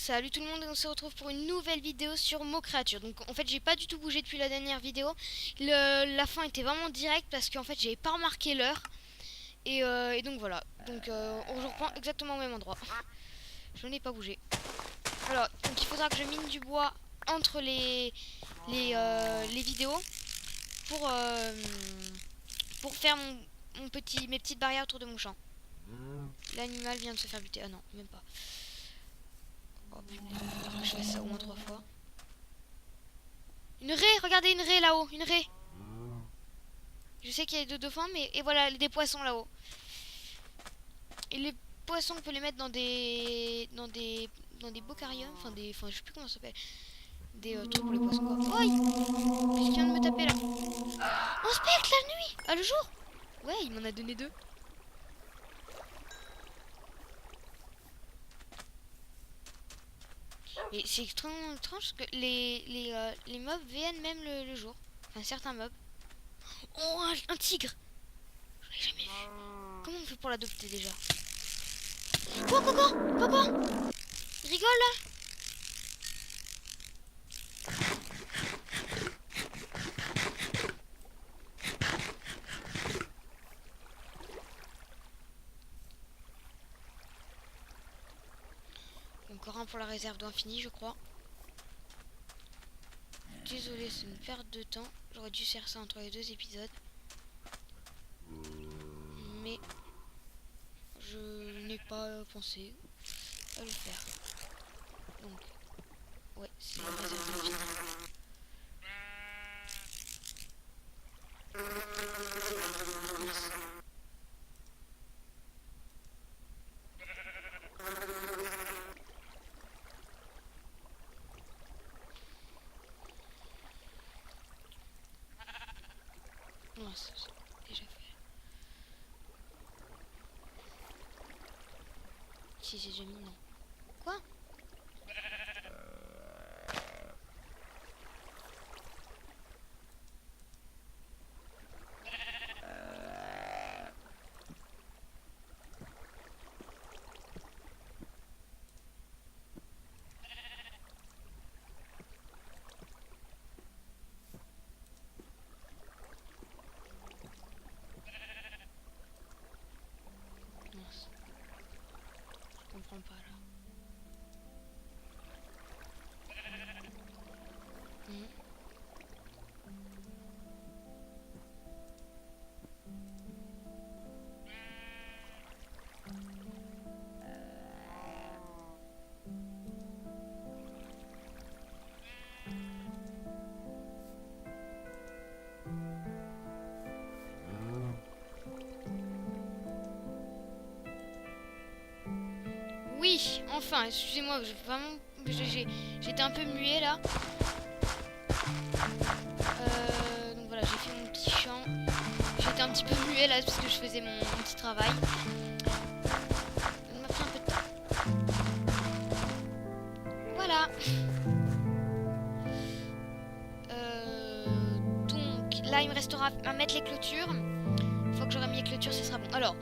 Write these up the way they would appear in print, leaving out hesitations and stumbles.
Salut tout le monde et on se retrouve pour une nouvelle vidéo sur Mo Créature. Donc en fait j'ai pas du tout bougé depuis la dernière vidéo. La fin était vraiment directe parce qu'en fait j'avais pas remarqué l'heure. Et donc voilà. Donc on reprend exactement au même endroit. Je n'ai pas bougé. Alors donc il faudra que je mine du bois entre les vidéos pour, euh, pour faire mes petites barrières autour de mon champ. L'animal vient de se faire buter. Ah non, même pas. Oh, putain, je fais ça au moins 3 fois. Une raie, regardez une raie là-haut, une raie. Je sais qu'il y a deux dauphins, mais et voilà des poissons là-haut. Et les poissons, on peut les mettre dans des bocariums, enfin je sais plus comment ça s'appelle, des trucs pour les poissons quoi. Oi, qu'est-ce qui vient de me taper là? Un spectre la nuit, ah le jour. Ouais, il m'en a donné deux. Et c'est extrêmement étrange que les mobs viennent même le jour. Enfin certains mobs. Oh un tigre. Je l'ai jamais vu. Comment on fait pour l'adopter déjà? Quoi, quoi? Il rigole là? Encore un pour la réserve d'infini, je crois. Désolé, c'est une perte de temps. J'aurais dû faire ça entre les deux épisodes. Mais je n'ai pas pensé à le faire. Donc, ouais, c'est la réserve d'infini. Non, ça, c'est déjà fait. Si c'est déjà mis, non. Quoi? Mince. Je comprends pas là. Mhm. Oui, enfin, excusez-moi, j'étais un peu muet là. Donc voilà, j'ai fait mon petit champ. J'étais un petit peu muet là parce que je faisais mon petit travail. Ça m'a pris un peu de temps. Voilà. Donc là, il me restera à mettre les clôtures. Une fois que j'aurai mis les clôtures, ce sera bon. Alors,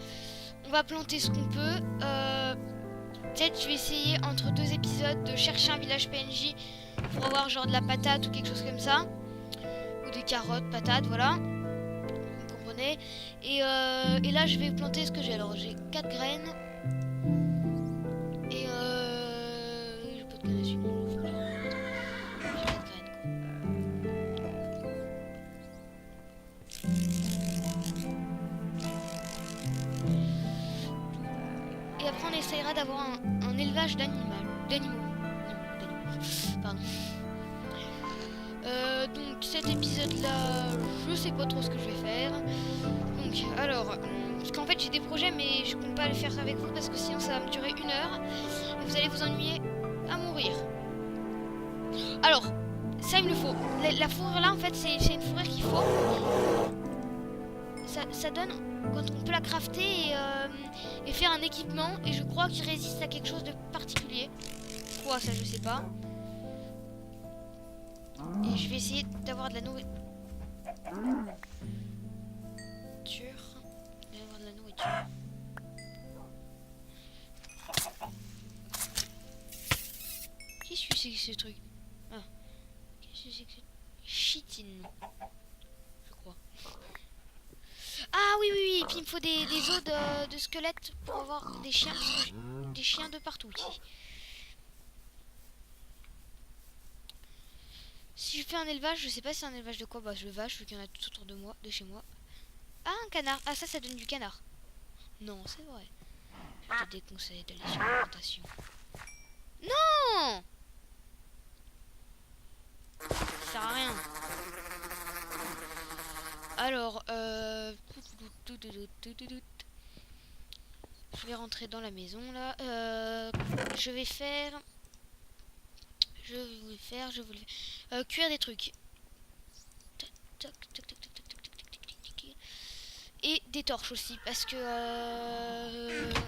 on va planter ce qu'on peut. Peut-être je vais essayer entre deux épisodes de chercher un village PNJ pour avoir genre de la patate ou quelque chose comme ça. Ou des carottes, patates, voilà. Vous comprenez. Et là, je vais planter ce que j'ai. Alors, j'ai 4 graines. Et j'ai pas de canne à sucre. J'ai 4 graines, quoi. Et après, on essayera d'avoir un élevage d'animaux. Pardon. Donc cet épisode-là, je sais pas trop ce que je vais faire. Donc alors, parce qu'en fait j'ai des projets, mais je compte pas les faire avec vous parce que sinon ça va me durer 1 heure et vous allez vous ennuyer à mourir. Alors, ça il me le faut. La fourrure là, en fait, c'est une fourrure qu'il faut. Ça donne quand on peut la crafter et faire un équipement. Et je crois qu'il résiste à quelque chose de particulier. Quoi, ça je sais pas. Et je vais essayer d'avoir de la nourriture. D'avoir de la nourriture. Qu'est-ce que c'est que ce truc? Ah. Qu'est-ce que c'est que ce... Chitine. Je crois. Ah oui, oui, oui. Et puis il me faut des os de squelettes pour avoir des chiens. Parce que des chiens de partout ici. Si je fais un élevage, je sais pas si c'est un élevage de quoi. Bah, je vache, vu qu'il y en a tout autour de moi, de chez moi. Ah, un canard. Ah, ça donne du canard. Non, c'est vrai. Je te déconseille d'aller sur la plantation. Non! Ça sert à rien. Alors, je vais rentrer dans la maison là. Je vais faire. Cuire des trucs. Et des torches aussi, parce que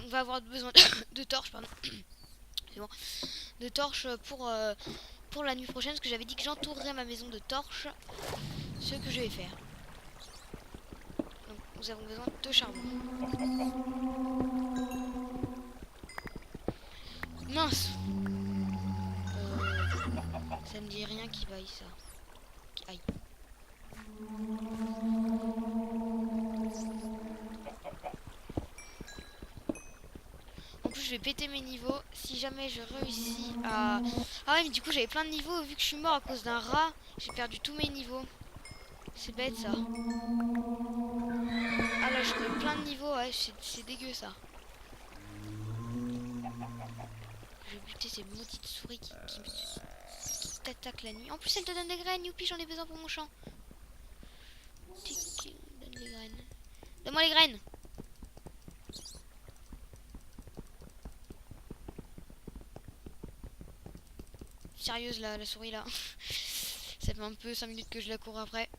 on va avoir besoin de torches, pardon. C'est bon. De torches pour la nuit prochaine, parce que j'avais dit que j'entourerais ma maison de torches. Ce que je vais faire. Donc nous avons besoin de charbon. Mince. Ça me dit rien qui vaille ça. Aïe. En plus je vais péter mes niveaux si jamais je réussis à... Ah ouais mais du coup j'avais plein de niveaux vu que je suis mort à cause d'un rat. J'ai perdu tous mes niveaux. C'est bête ça. Ah là j'aurais plein de niveaux, ouais c'est dégueu ça. Je vais buter ces maudites souris qui t'attaquent la nuit. En plus elles te donnent des graines, youpi j'en ai besoin pour mon champ. Donne les graines. Donne-moi les graines. Sérieuse la souris là. Ça fait un peu 5 minutes que je la cours après.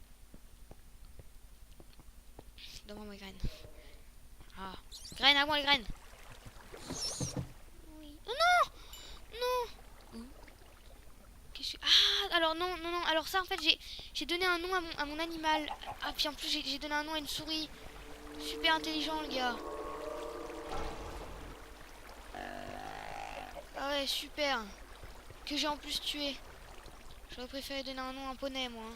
Donne-moi mes graines. Ah. Graines à moi les graines. Oui. Oh non. Non. Ah alors non. Alors ça en fait j'ai donné un nom à mon animal. Ah puis en plus j'ai donné un nom à une souris. Super intelligent le gars. Ah ouais super. Que j'ai en plus tué. J'aurais préféré donner un nom à un poney moi.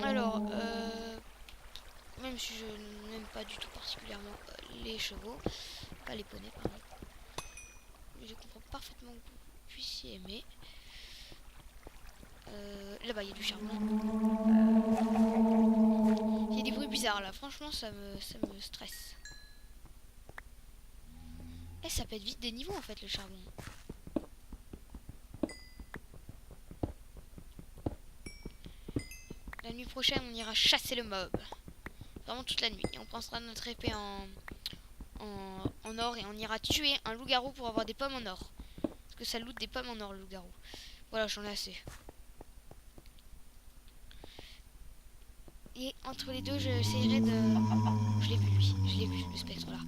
Alors même si je n'aime pas du tout particulièrement les chevaux. Pas les poneys pardon. Je comprends parfaitement que vous puissiez aimer. Là-bas il y a du charbon. Il y a des bruits bizarres là, franchement ça me stresse. Eh ça pète vite des niveaux en fait le charbon. La nuit prochaine on ira chasser le mob. Vraiment toute la nuit. Et on prendra notre épée en or et on ira tuer un loup-garou pour avoir des pommes en or. Parce que ça loot des pommes en or le loup-garou. Voilà j'en ai assez. Et entre les deux, j'essayerai de... Je l'ai vu, lui. Je l'ai vu, le spectre, là.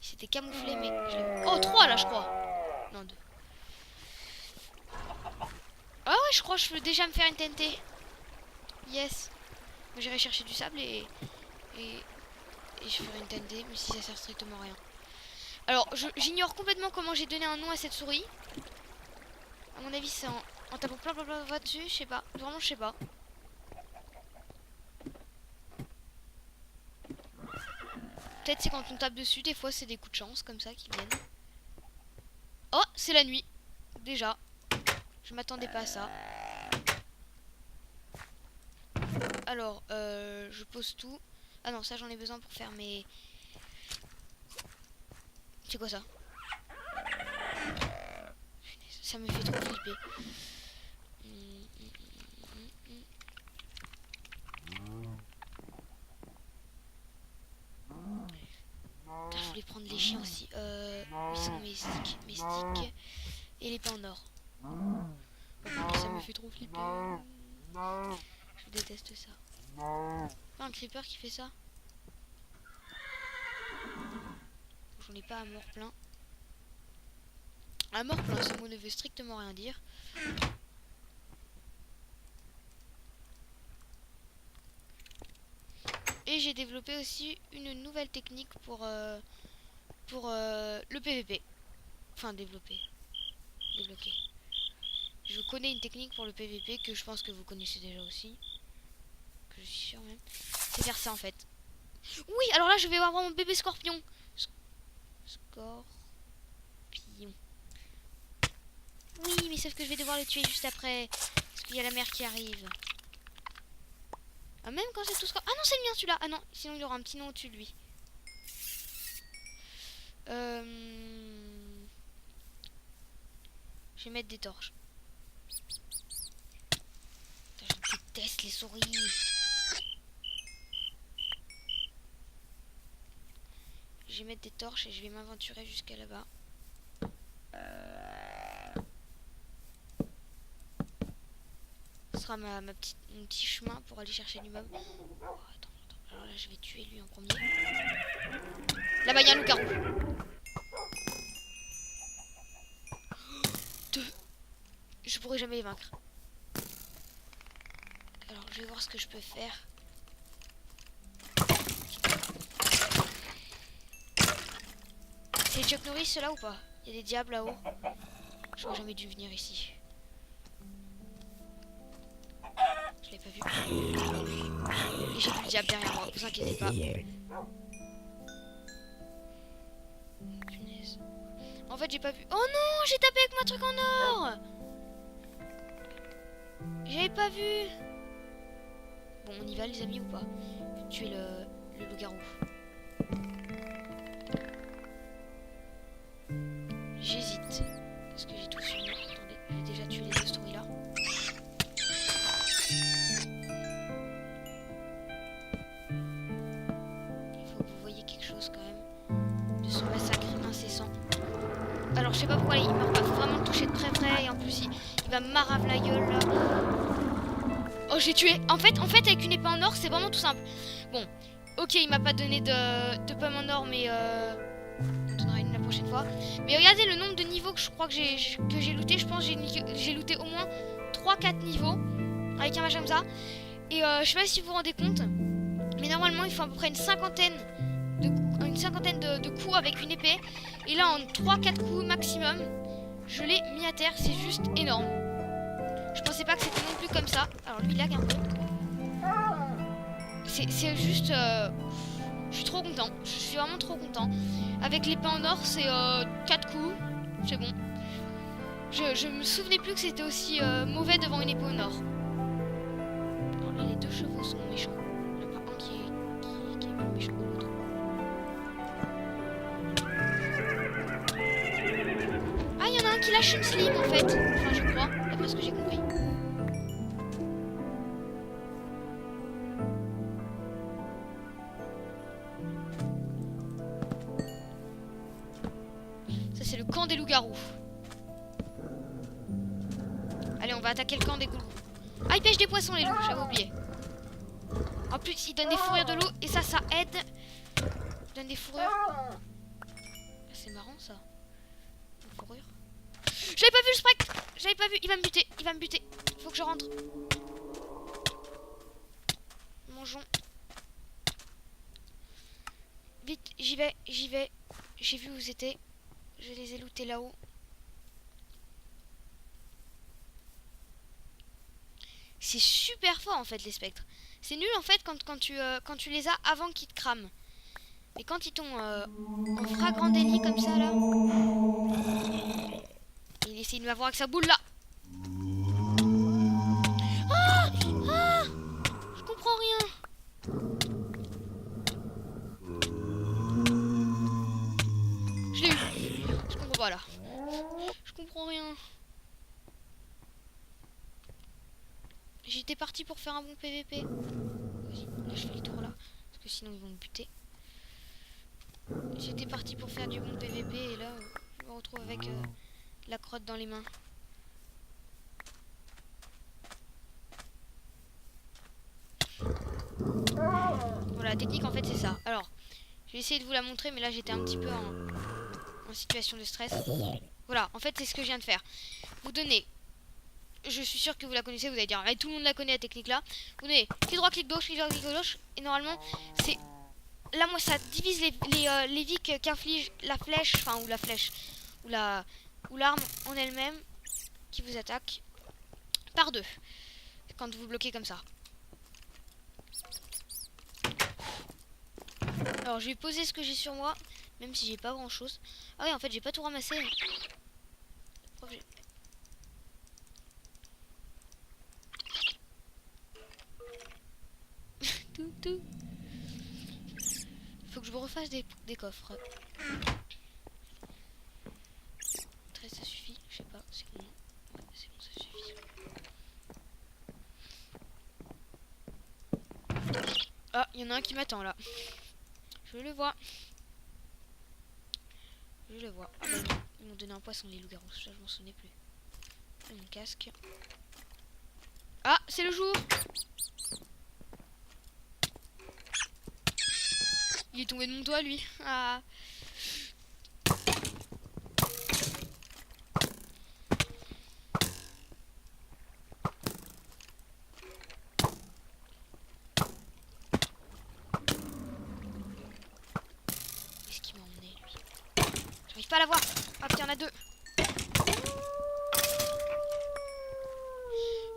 Il s'était camouflé, mais... Je l'ai vu. Oh, 3, là, je crois. Non, 2. Ah ouais, je crois que je peux déjà me faire une TNT. Yes. J'irai chercher du sable et je ferai une TNT, mais si ça sert strictement à rien. Alors, j'ignore complètement comment j'ai donné un nom à cette souris. À mon avis, c'est en tapant plein de fois dessus, je sais pas. Vraiment, je sais pas. Peut-être c'est quand on tape dessus, des fois c'est des coups de chance comme ça qui viennent. Oh, c'est la nuit. Déjà. Je m'attendais pas à ça. Alors, je pose tout. Ah non, ça j'en ai besoin pour faire mes... C'est quoi ça? Ça me fait trop flipper. Je voulais prendre les chiens aussi. Ils sont mes sticks. Et l'épée en or. Ça me fait trop flipper. Je déteste ça. Pas un creeper qui fait ça. J'en ai pas à mort plein. À mort plein, ce mot ne veut strictement rien dire. Et j'ai développé aussi une nouvelle technique pour le PVP. Enfin, développer. Débloquer. Je connais une technique pour le PVP que je pense que vous connaissez déjà aussi. Que je suis sûre même. C'est faire ça en fait. Oui, alors là je vais avoir mon bébé scorpion. Scorpion. Oui, mais sauf que je vais devoir le tuer juste après. Parce qu'il y a la mer qui arrive. Ah, même quand c'est tout scorpion. Ah non, c'est le mien celui-là. Ah non, sinon il aura un petit nom au-dessus de lui. Je vais mettre des torches. Putain, je déteste les souris. Je vais mettre des torches et je vais m'aventurer jusqu'à là-bas. Ce sera mon petit chemin pour aller chercher l'immeuble. Oh, attends. Alors là, je vais tuer lui en premier. Là-bas, il y a un loup-garou. Je pourrais jamais les vaincre. Alors, je vais voir ce que je peux faire. C'est Chuck Norris ceux-là ou pas? Il y a des diables là-haut. J'aurais jamais dû venir ici. Je l'ai pas vu. Et j'ai plus le diable derrière moi, vous inquiétez pas. Punaise. En fait, j'ai pas vu. Oh non, j'ai tapé avec mon truc en or. J'avais pas vu. Bon, on y va les amis ou pas? Je vais tuer le loup-garou. J'hésite. Est-ce que j'ai tout sur moi? Attendez, j'ai déjà tué les deux souris là. Il faut que vous voyez quelque chose quand même de ce massacre incessant. Alors je sais pas pourquoi il m'a pas vraiment le toucher de près et en plus il va me marave la gueule là. Oh, j'ai tué. En fait avec une épée en or c'est vraiment tout simple. Bon, ok, il m'a pas donné de pomme en or mais on donnera une la prochaine fois. Mais regardez le nombre de niveaux que je crois que j'ai looté. Je pense que j'ai looté au moins 3-4 niveaux avec un machin comme ça. Et je sais pas si vous vous rendez compte, mais normalement il faut à peu près une cinquantaine de coups avec une épée. Et là en 3-4 coups maximum, je l'ai mis à terre. C'est juste énorme. Je pensais pas que c'était non plus comme ça. Alors lui il lag un peu. C'est juste... je suis trop content. Je suis vraiment trop content. Avec l'épée en or, c'est 4 coups. C'est bon. Je me souvenais plus que c'était aussi mauvais devant une épée en or. Alors là, les deux chevaux sont méchants. Il n'y en a pas un qui est plus méchant que l'autre. Ah, il y en a un qui lâche une slim en fait. Enfin, je crois, d'après ce que j'ai compris. Ça, c'est le camp des loups-garous. Allez, on va attaquer le camp des loups. Ah, ils pêchent des poissons, les loups, j'avais oublié. En plus, ils donnent des fourrures de loup et ça aide. Ils donnent des fourrures. C'est marrant ça. Une fourrure. J'avais pas vu le sprite. J'avais pas vu. Il va me buter. Il va me buter. Faut que je rentre. Mangeons. Vite, j'y vais. J'ai vu où vous étiez. Je les ai lootés là-haut. C'est super fort en fait les spectres. C'est nul en fait quand tu les as avant qu'ils te crament. Mais quand ils t'ont en flagrant délit comme ça là. Il essaie de m'avoir avec sa boule là. Ah, ah, je comprends rien. Je l'ai eu. Je comprends pas là. Je comprends rien. J'étais parti pour faire un bon PVP. Vas-y, là je fais le tour là. Parce que sinon ils vont me buter. J'étais parti pour faire du bon PVP et là je me retrouve avec la crotte dans les mains. Voilà, la technique en fait c'est ça. Alors, je vais essayer de vous la montrer mais là j'étais un petit peu en situation de stress. Voilà, en fait c'est ce que je viens de faire. Vous donnez... Je suis sûr que vous la connaissez, vous allez dire, ah, tout le monde la connaît la technique là. Vous donnez clic droit, clic gauche, et normalement c'est... Là moi ça divise les vies qu'inflige la flèche, enfin ou la flèche. ou l'arme en elle-même qui vous attaque par 2 quand vous bloquez comme ça. Alors je vais poser ce que j'ai sur moi, même si j'ai pas grand chose. Ah oui, en fait j'ai pas tout ramassé. Tout. Faut que je me refasse des coffres. 13 ça suffit, je sais pas, c'est bon. Ouais, c'est bon, ça suffit. Ah, il y en a un qui m'attend là. Je le vois. Je le vois. Ah, bah, ils m'ont donné un poisson les loups-garous, ça je m'en souvenais plus. Et mon casque. Ah, c'est le jour. Il est tombé de mon toit lui. Ah. Qu'est-ce qu'il m'a emmené lui? J'arrive pas à la voir. Ah putain, il y en a 2.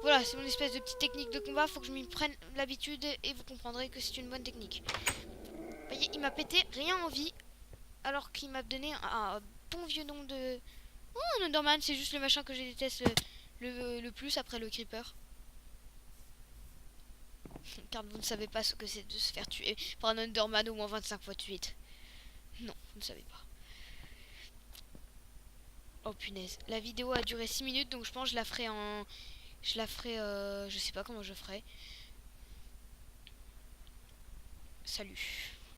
Voilà, c'est mon espèce de petite technique de combat. Faut que je m'y prenne l'habitude et vous comprendrez que c'est une bonne technique. Vous voyez, il m'a pété rien en vie alors qu'il m'a donné un bon vieux nom de... Oh, un Enderman, c'est juste le machin que je déteste le plus après le Creeper. Car vous ne savez pas ce que c'est de se faire tuer par un Enderman au moins 25 fois de suite. Non, vous ne savez pas. Oh punaise, la vidéo a duré 6 minutes donc je pense que je la ferai en... Je la ferai... je sais pas comment je ferai. Salut.